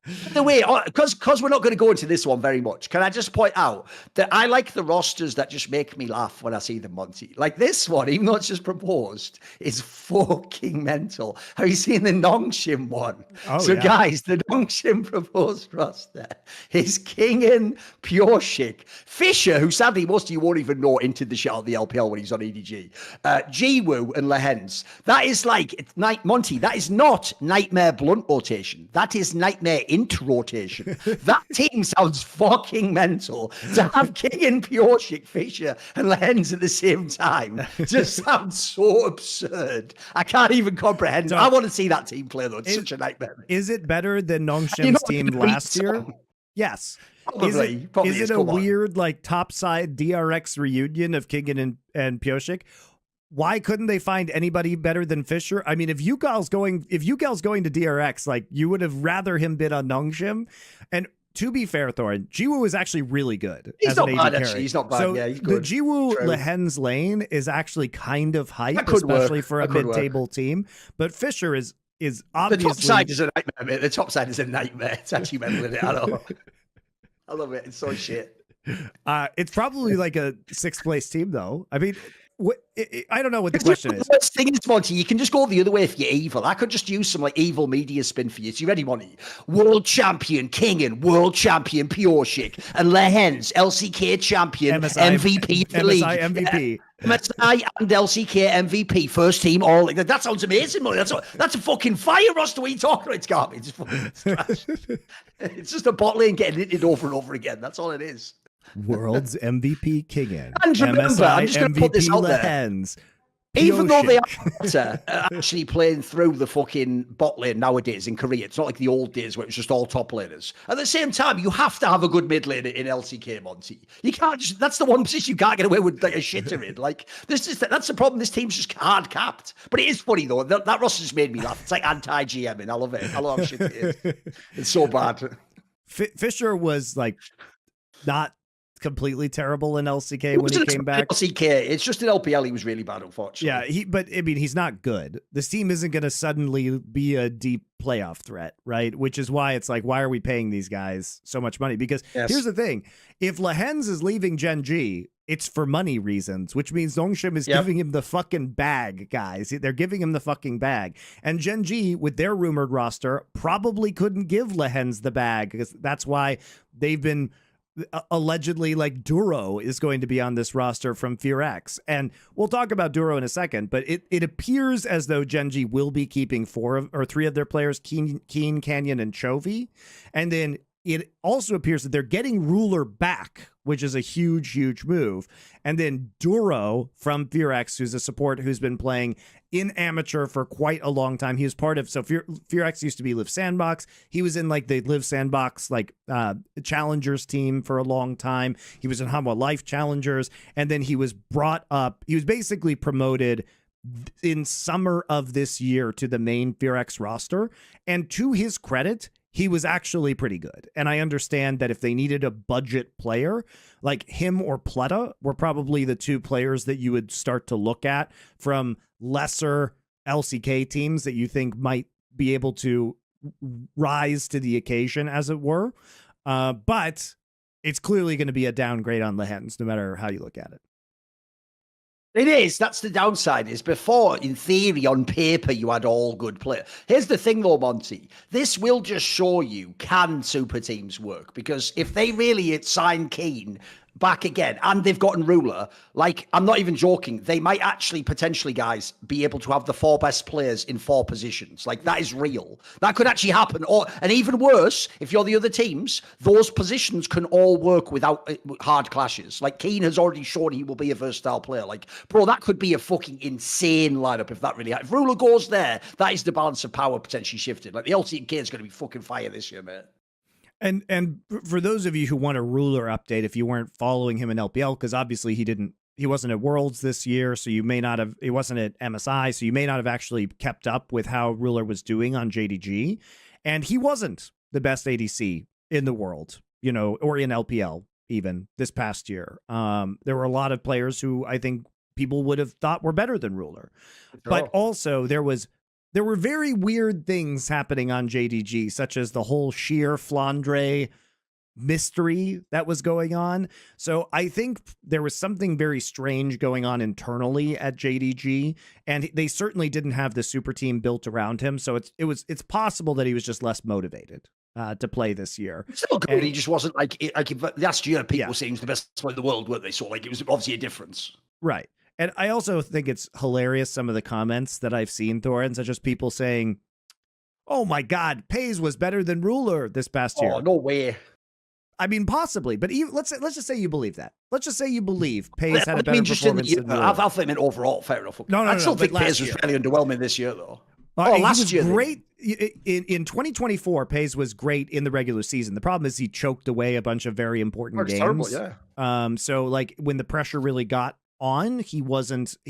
By the way, because we're not going to go into this one very much, can I just point out that I like the rosters that just make me laugh when I see them, Monty? Like this one, even though it's just proposed, is fucking mental. Have you seen the Nongshim one? Oh, so, yeah. guys, the Nongshim proposed roster is King and Pure Chic, Fisher, who sadly most of you won't even know, entered the shit out of the LPL when he's on EDG, Jiwoo and Lehens. That is like, Monty, that is not Nightmare Blunt rotation. That is Nightmare Int rotation. That team sounds fucking mental. To have King and Pioshik, Fisher, and Lehens at the same time just sounds so absurd. I can't even comprehend. I want to see that team play, though. It's such a nightmare. Is it better than Nongshim's team last year? Yes. Probably. Is it a weird, like, topside DRX reunion of King and Pioshik? Why couldn't they find anybody better than Fisher? I mean, if Yugal's going to DRX, like, you would have rather him bid on Nongshim. And to be fair, Thorin, Jiwoo is actually really good. He's not bad, actually. He's not bad. So yeah, he's good. The Jiwoo Lehens lane is actually kind of hype, especially for a mid-table team. But Fisher is obviously... The top side is a nightmare, mate. The top side is a nightmare. It's actually mental, isn't it? I know. I love it. It's so shit. It's probably like a 6th place team, though. I mean... I don't know what the question is. The thing is, Monty, you can just go the other way if you're evil. I could just use some like evil media spin for you. So you ready, Monty? World champion Kingen, world champion Pioshik, and Lehens, LCK champion, MSI, MVP for the league. MSI MVP. MSI and LCK MVP, first team all. That sounds amazing, Monty. That's a fucking fire roster. What are you talking about? It's garbage. It's trash. It's just a bot lane getting it over and over again. That's all it is. World's MVP Kingen. And remember, MSI I'm just going to put this out there. Lehens, Even though they are better actually playing through the fucking bot lane nowadays in Korea, it's not like the old days where it was just all top laners. At the same time, you have to have a good mid lane in LCK, Monty. You can't just, that's the one position you can't get away with like a shitter in. Like, that's the problem. This team's just hard capped. But it is funny, though. That roster just made me laugh. It's like anti-GMing. I love it. I love how shit it is. It's so bad. Fisher was like not completely terrible in LCK when he came back. LCK, it's just in LPL he was really bad, unfortunately. Yeah, but I mean, he's not good. This team isn't going to suddenly be a deep playoff threat, right? Which is why it's like, why are we paying these guys so much money? Because here's the thing: if Lehens is leaving Gen.G, it's for money reasons, which means Nongshim is giving him the fucking bag, guys. They're giving him the fucking bag. And Gen.G, with their rumored roster, probably couldn't give Lehens the bag, because that's why they've been allegedly, like, Duro is going to be on this roster from FearX. And we'll talk about Duro in a second, but it appears as though Gen.G will be keeping 3 of their players, Keen, Canyon, and Chovy. And then it also appears that they're getting Ruler back, which is a huge, huge move. And then Duro from FearX, who's a support who's been playing in amateur for quite a long time. He was part of, so FearX used to be Live Sandbox. He was in like the Live Sandbox like Challengers team for a long time. He was in Hanwha Life Challengers. And then he was brought up, he was basically promoted in summer of this year to the main FearX roster. And to his credit, he was actually pretty good. And I understand that if they needed a budget player, like him or Pleta were probably the 2 players that you would start to look at from lesser LCK teams that you think might be able to rise to the occasion, as it were. But it's clearly going to be a downgrade on Lehens, no matter how you look at it. It is. That's the downside. Is before, in theory, on paper, you had all good players. Here's the thing, though, Monty. This will just show you, can super teams work? Because if they really sign Keen back again, and they've gotten Ruler, like, I'm not even joking, they might actually potentially, guys, be able to have the 4 best players in 4 positions. Like, that is real. That could actually happen. And even worse, if you're the other teams, those positions can all work without hard clashes. Like, Keen has already shown he will be a versatile player. Like, bro, that could be a fucking insane lineup if that really happens. If Ruler goes there, that is the balance of power potentially shifted. Like, the LCK is going to be fucking fire this year, mate. And for those of you who want a Ruler update, if you weren't following him in LPL, because obviously he wasn't at Worlds this year, so you may not have, he wasn't at MSI, so you may not have actually kept up with how Ruler was doing on JDG. And he wasn't the best ADC in the world, you know, or in LPL even this past year. There were a lot of players who I think people would have thought were better than Ruler. But also there was there were very weird things happening on JDG, such as the whole Sheer Flandre mystery that was going on. So I think there was something very strange going on internally at JDG, and they certainly didn't have the super team built around him. So it's possible that he was just less motivated to play this year. It's still good. And he just wasn't like last year. People saying he was the best player in the world, weren't they? So like it was obviously a difference, right? And I also think it's hilarious some of the comments that I've seen, Thorin, such as people saying, "Oh my God, Peyz was better than Ruler this past year." Oh, no way. I mean, possibly, but even, let's just say you believe that. Let's just say you believe Peyz had a better performance than Ruler. I think meant overall, fair enough. I still think Peyz was fairly underwhelming this year, though. Last year, great in 2024. Peyz was great in the regular season. The problem is he choked away a bunch of very important games. Terrible, yeah. So like when the pressure really got on, he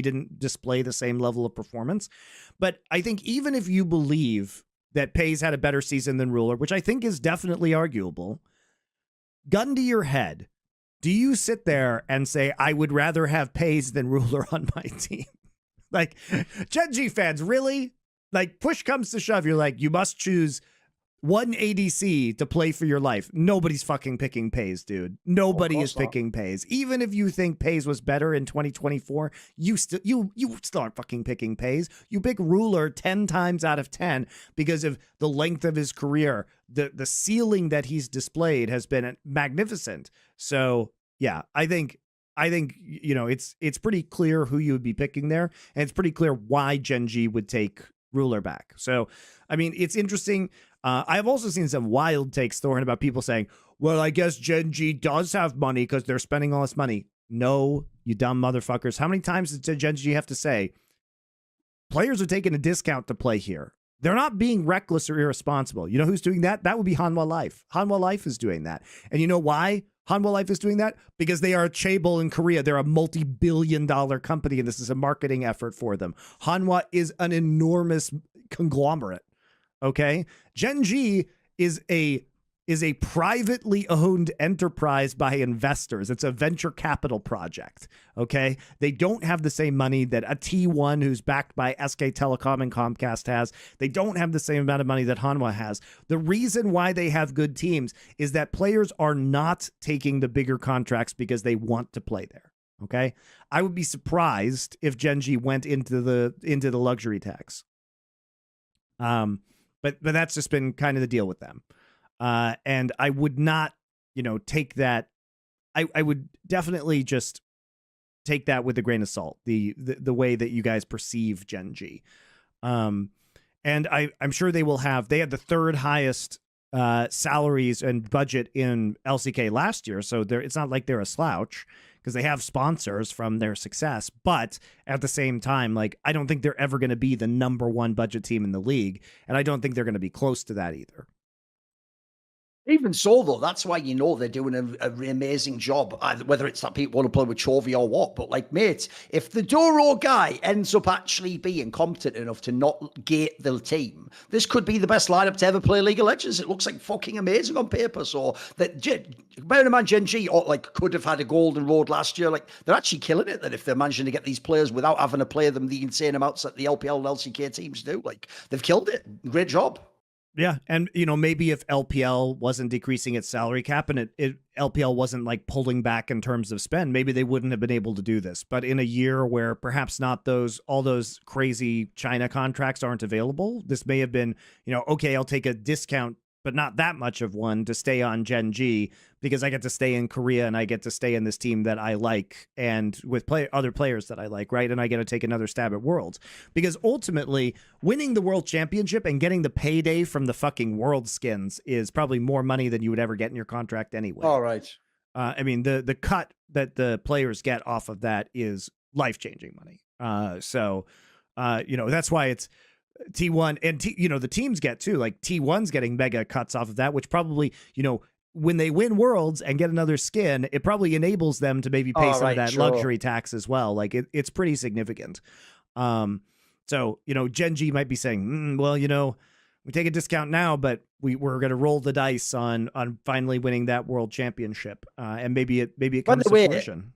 didn't display the same level of performance. But I think even if you believe that Peyz had a better season than Ruler, which I think is definitely arguable, gun to your head, do you sit there and say, I would rather have Peyz than Ruler on my team? Like, Gen.G fans, really? Like, push comes to shove, you're like, you must choose one ADC to play for your life. Nobody's fucking picking Peyz, dude. Nobody is picking Peyz. Even if you think Peyz was better in 2024, you still aren't fucking picking Peyz. You pick Ruler 10 times out of 10 because of the length of his career. The ceiling that he's displayed has been magnificent. So yeah, I think you know it's pretty clear who you would be picking there, and it's pretty clear why Gen.G would take Ruler back. So I mean, it's interesting. I've also seen some wild takes, Thorin, about people saying, well, I guess Gen.G does have money because they're spending all this money. No, you dumb motherfuckers. How many times did Gen.G have to say, players are taking a discount to play here? They're not being reckless or irresponsible. You know who's doing that? That would be Hanwha Life. Hanwha Life is doing that. And you know why Hanwha Life is doing that? Because they are a chaebol in Korea. They're a multi-billion-dollar company, and this is a marketing effort for them. Hanwha is an enormous conglomerate. Okay, Gen.G is a privately owned enterprise by investors. It's a venture capital project. Okay, they don't have the same money that a T1 who's backed by SK Telecom and Comcast has. They don't have the same amount of money that Hanwha has. The reason why they have good teams is that players are not taking the bigger contracts because they want to play there. Okay, I would be surprised if Gen.G went into the luxury tax. But that's just been kind of the deal with them. And I would not, take that. I would definitely just take that with a grain of salt, the way that you guys perceive Gen.G. And I'm sure they had the third highest salaries and budget in LCK last year. So it's not like they're a slouch, because they have sponsors from their success. But at the same time, like, I don't think they're ever going to be the #1 budget team in the league. And I don't think they're going to be close to that either. Even so, though, that's why they're doing an amazing job, whether it's that people want to play with Chovy or what. But, like, mate, if the Doro guy ends up actually being competent enough to not gate the team, this could be the best lineup to ever play League of Legends. It looks like fucking amazing on paper. So, bearing in mind, Gen.G could have had a golden road last year. Like, they're actually killing it, that if they're managing to get these players without having to play them the insane amounts that the LPL and LCK teams do. Like, they've killed it. Great job. Yeah, and maybe if LPL wasn't decreasing its salary cap and LPL wasn't like pulling back in terms of spend, maybe they wouldn't have been able to do this. But in a year where perhaps not all those crazy China contracts aren't available, this may have been, okay, I'll take a discount, but not that much of one, to stay on Gen.G because I get to stay in Korea and I get to stay in this team that I like and with other players that I like, right? And I get to take another stab at Worlds. Because ultimately, winning the World Championship and getting the payday from the fucking World skins is probably more money than you would ever get in your contract anyway. All right. I mean, the cut that the players get off of that is life-changing money. So that's why it's T1 and the teams get too, like T1's getting mega cuts off of that, which probably, when they win Worlds and get another skin, it probably enables them to maybe pay some of that luxury tax as well. Like it's pretty significant. So, Gen.G might be saying, well, we take a discount now, but we're going to roll the dice on finally winning that World Championship. And maybe it comes to fruition.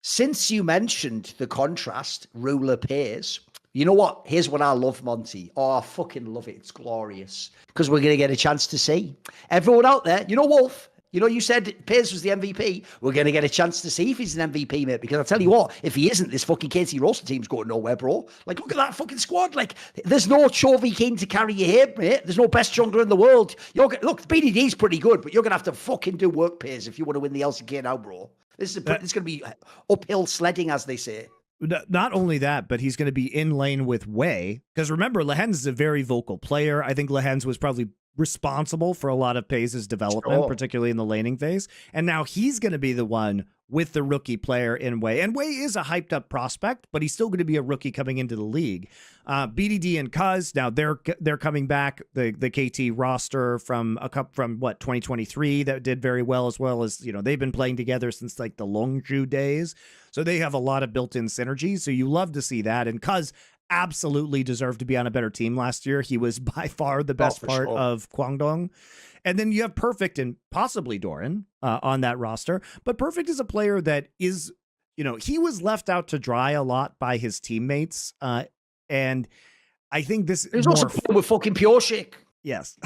Since you mentioned the contrast, Ruler Peyz, You know what? Here's what I love, Monty. Oh, I fucking love it. It's glorious. Because we're going to get a chance to see. Everyone out there, you know, Wolf, you know, you said Peyz was the MVP. We're going to get a chance to see if he's an MVP, mate. Because I'll tell you what, if he isn't, this fucking KT Rolster team's going nowhere, bro. Like, look at that fucking squad. Like, there's no Chovy King to carry you here, mate. There's no best jungler in the world. Look, BDD's pretty good, but you're going to have to fucking do work, Peyz, if you want to win the LCK now, bro. This is going to be uphill sledding, as they say. Not only that, but he's going to be in lane with Wei. Because remember, Lehens is a very vocal player. I think Lehens was probably responsible for a lot of Peyz's development, particularly in the laning phase. And now he's going to be the one with the rookie player in Wei. And Wei is a hyped up prospect, but he's still going to be a rookie coming into the league. BDD and Cuz, now they're coming back. The KT roster from 2023 that did very well as, you know, they've been playing together since like the Nongshim days. So they have a lot of built-in synergy. So you love to see that. And Cuz absolutely deserved to be on a better team last year. He was by far the best part of Kwangdong. And then you have Perfect and possibly Thorin on that roster. But Perfect is a player that is, you know, he was left out to dry a lot by his teammates. And I think this is also with fucking Pure Shake. Yes.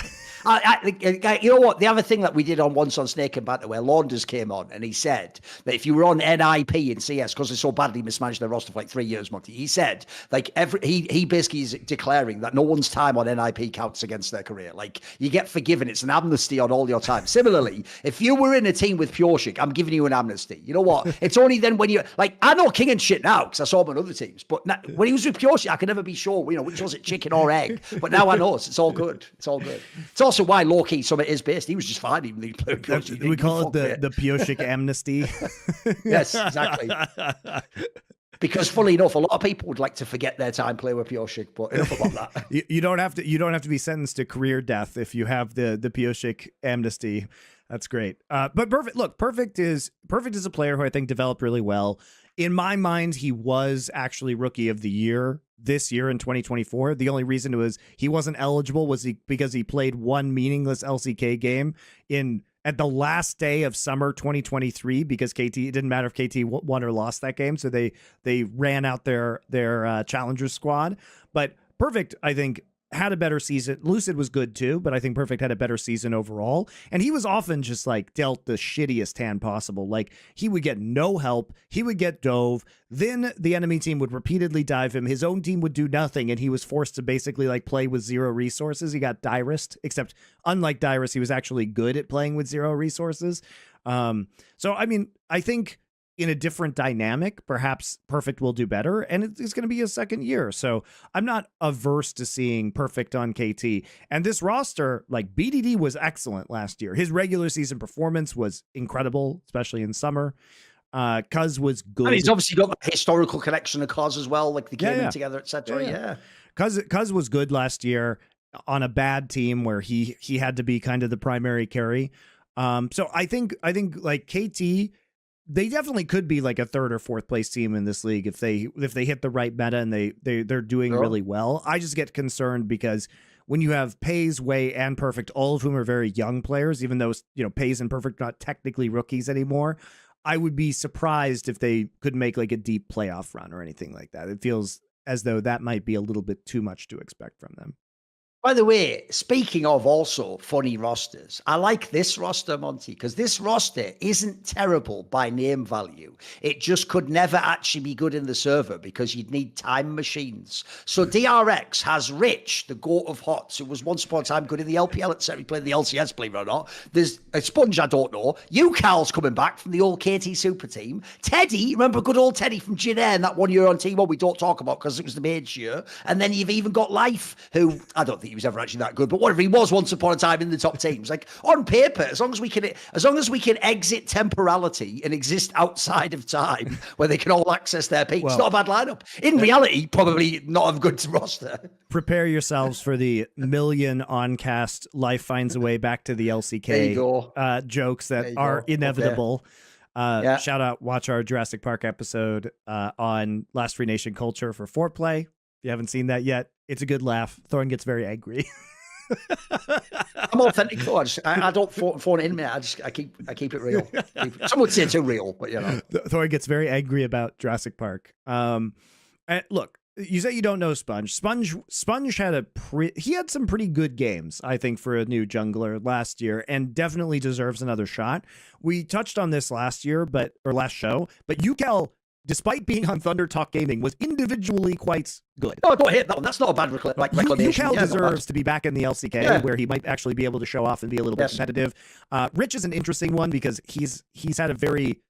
You know what? The other thing that we did once on Snake and Banter, where Launders came on and he said that if you were on NIP in CS, because they so badly mismanaged their roster for like 3 years, Monty, he said, like, he basically is declaring that no one's time on NIP counts against their career. Like, you get forgiven. It's an amnesty on all your time. Similarly, if you were in a team with Pure Shik, I'm giving you an amnesty. You know what? It's only then when you, like, I know King and shit now because I saw him on other teams, but when he was with Pure Shik, I could never be sure, you know, which was it, chicken or egg. But now I know it's all good. It's all good. It's also why low-key Summit is based. He was just fine even though he played Pure Shik. We call it the Pure Shik amnesty. Yes, exactly. Because fully enough, a lot of people would like to forget their time playing with Pure Shik, but enough about that. You don't have to be sentenced to career death if you have the Pure Shik amnesty. That's great. But Perfect is a player who I think developed really well. In my mind, he was actually Rookie of the Year this year in 2024. The only reason he wasn't eligible was because he played one meaningless LCK game at the last day of summer 2023 because it didn't matter if KT won or lost that game, so they ran out their challenger squad. But Perfect, I think, had a better season. Lucid was good too, but I think Perfect had a better season overall. And he was often just like dealt the shittiest hand possible. Like he would get no help. He would get dove. Then the enemy team would repeatedly dive him. His own team would do nothing. And he was forced to basically like play with zero resources. He got Dyrist, except unlike Dyrist, he was actually good at playing with zero resources. So, I mean, I think in a different dynamic, perhaps Perfect will do better, and it's going to be his second year. So I'm not averse to seeing Perfect on KT. And this roster, like BDD was excellent last year. His regular season performance was incredible, especially in summer. Cuz was good. And he's obviously got the historical connection to Cuz as well, like they came in together, etc. Yeah. Cuz was good last year on a bad team where he had to be kind of the primary carry. So I think like KT, they definitely could be like a third or fourth place team in this league if they hit the right meta and they're doing really well. I just get concerned because when you have Peyz, Wei, and Perfect, all of whom are very young players, even though, you know, Peyz and Perfect are not technically rookies anymore, I would be surprised if they could make like a deep playoff run or anything like that. It feels as though that might be a little bit too much to expect from them. By the way, speaking of also funny rosters, I like this roster, Monty, because this roster isn't terrible by name value. It just could never actually be good in the server because you'd need time machines. So DRX has Rich, the goat of Hots, who was once upon a time good in the LPL, etc. He played in the LCS, believe it or not. There's a Sponge, I don't know. Carl's coming back from the old KT Super Team. Teddy, remember good old Teddy from Gen.G and that 1 year on T1 we don't talk about because it was the mage year. And then you've even got Life, who I don't think he was ever actually that good, but whatever, he was once upon a time in the top teams. Like on paper, as long as we can exit temporality and exist outside of time where they can all access their peaks, it's not a bad lineup. In reality, probably not a good roster. Prepare yourselves for the million on-cast Life finds a way back to the LCK jokes that are inevitable. Shout out, watch our Jurassic Park episode on Last Free Nation Culture for Foreplay. If you haven't seen that yet, it's a good laugh. Thorin gets very angry. I'm authentic though. I don't phone it in, man. I keep it real. Some would say too real, but you know. Thorin gets very angry about Jurassic Park. And look, You say you don't know Sponge. Sponge had he had some pretty good games, I think, for a new jungler last year, and definitely deserves another shot. We touched on this last show, but UCal, despite being on Thunder Talk Gaming, was individually quite good. Oh, don't hit that one. That's not a bad reclamation. UCal deserves to be back in the LCK, where he might actually be able to show off and be a little bit competitive. Rich is an interesting one because he's had a very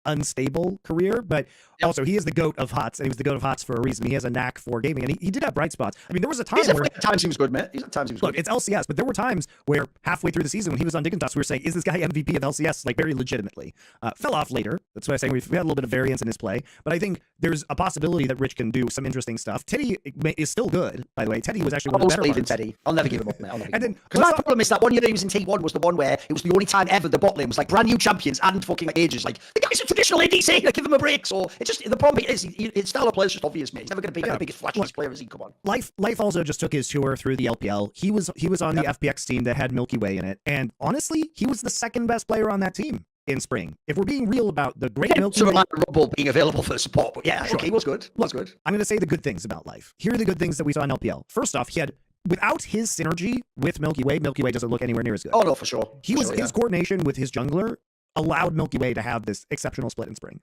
unstable career, but also he is the GOAT of HOTS, and he was the GOAT of HOTS for a reason. He has a knack for gaming, and he did have bright spots. I mean, there was a time where at times he was good, man. Look, it's LCS, but there were times where halfway through the season when he was on Dignitas, we were saying, is this guy MVP of LCS? Like, very legitimately. Fell off later. That's why I'm saying we had a little bit of variance in his play, but I think there's a possibility that Rich can do some interesting stuff. Teddy is still good, by the way. Teddy was actually one of the better ones. Teddy. I'll never give him up, man. Because my problem is that one year that he was in T1 was the one where it was the only time ever the bot lane was like brand new champions and fucking like ages. Like, the guy's a traditional ADC. Like, give him a break. So it's just, the problem is his style of play is just obvious, mate. He's never going to be the biggest flashiest player as he come on. Life also just took his tour through the LPL. He was on the FPX team that had Milky Way in it, and honestly, he was the second best player on that team in spring. If we're being real about the great Milky Way, like Rubble being available for support, but okay, was good. Was good. I'm going to say the good things about Life. Here are the good things that we saw in LPL. First off, he had, without his synergy with Milky Way doesn't look anywhere near as good. Oh no, for sure. His coordination with his jungler allowed Milky Way to have this exceptional split in spring.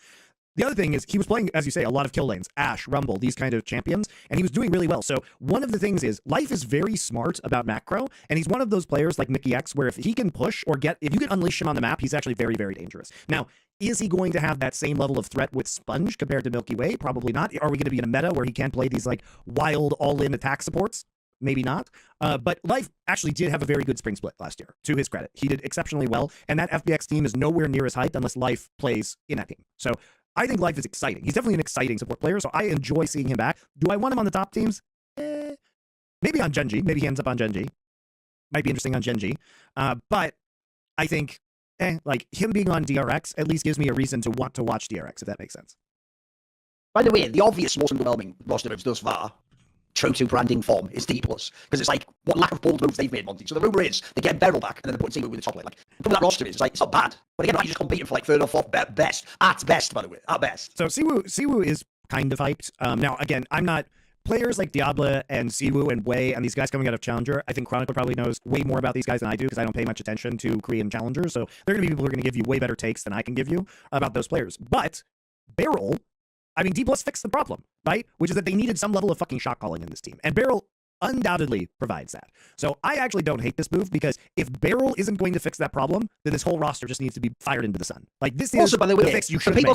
The other thing is he was playing, as you say, a lot of kill lanes, Ashe, Rumble, these kind of champions, and he was doing really well. So one of the things is Life is very smart about macro, and he's one of those players like Mickey X where if he can push or if you can unleash him on the map, he's actually very, very dangerous. Now, is he going to have that same level of threat with Sponge compared to Milky Way? Probably not. Are we going to be in a meta where he can play these like wild all-in attack supports? Maybe not. But Life actually did have a very good spring split last year, to his credit. He did exceptionally well, and that FBX team is nowhere near as hyped unless Life plays in that team. So I think Life is exciting. He's definitely an exciting support player, so I enjoy seeing him back. Do I want him on the top teams? Maybe on Gen.G. Maybe he ends up on Gen.G. Might be interesting on Gen.G. But I think, like him being on DRX at least gives me a reason to want to watch DRX, if that makes sense. By the way, the obvious, most underwhelming roster moves thus far, true to branding form, is Dplus. Because it's like, what lack of bold moves they've made, Monty. So the rumour is, they get Beryl back, and then they put Simu with the top lane. Like, that roster is, it's not bad. But again, like, you're just competing for like third or fourth best. At best, by the way. At best. So Siwu is kind of hyped. Now, again, I'm not... Players like Diablo and Siwu and Wei and these guys coming out of Challenger, I think Chronicle probably knows way more about these guys than I do because I don't pay much attention to Korean Challengers. So there are going to be people who are going to give you way better takes than I can give you about those players. But Beryl, I mean, Dplus fixed the problem, right? Which is that they needed some level of fucking shot calling in this team. And Beryl undoubtedly provides that. So I actually don't hate this move because if Beryl isn't going to fix that problem, then this whole roster just needs to be fired into the sun. Like, this is also, by the way, the fix you should make.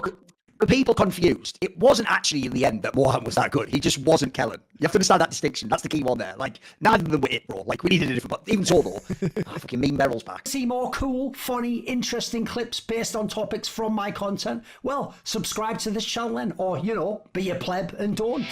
For people confused, it wasn't actually in the end that Mohan was that good. He just wasn't Kellen. You have to understand that distinction. That's the key one there. Like, neither of them were it, bro. Like, we needed a different, but even so, though, fucking mean Beryl's back. See more cool, funny, interesting clips based on topics from my content? Well, subscribe to this channel then, or, you know, be a pleb and don't.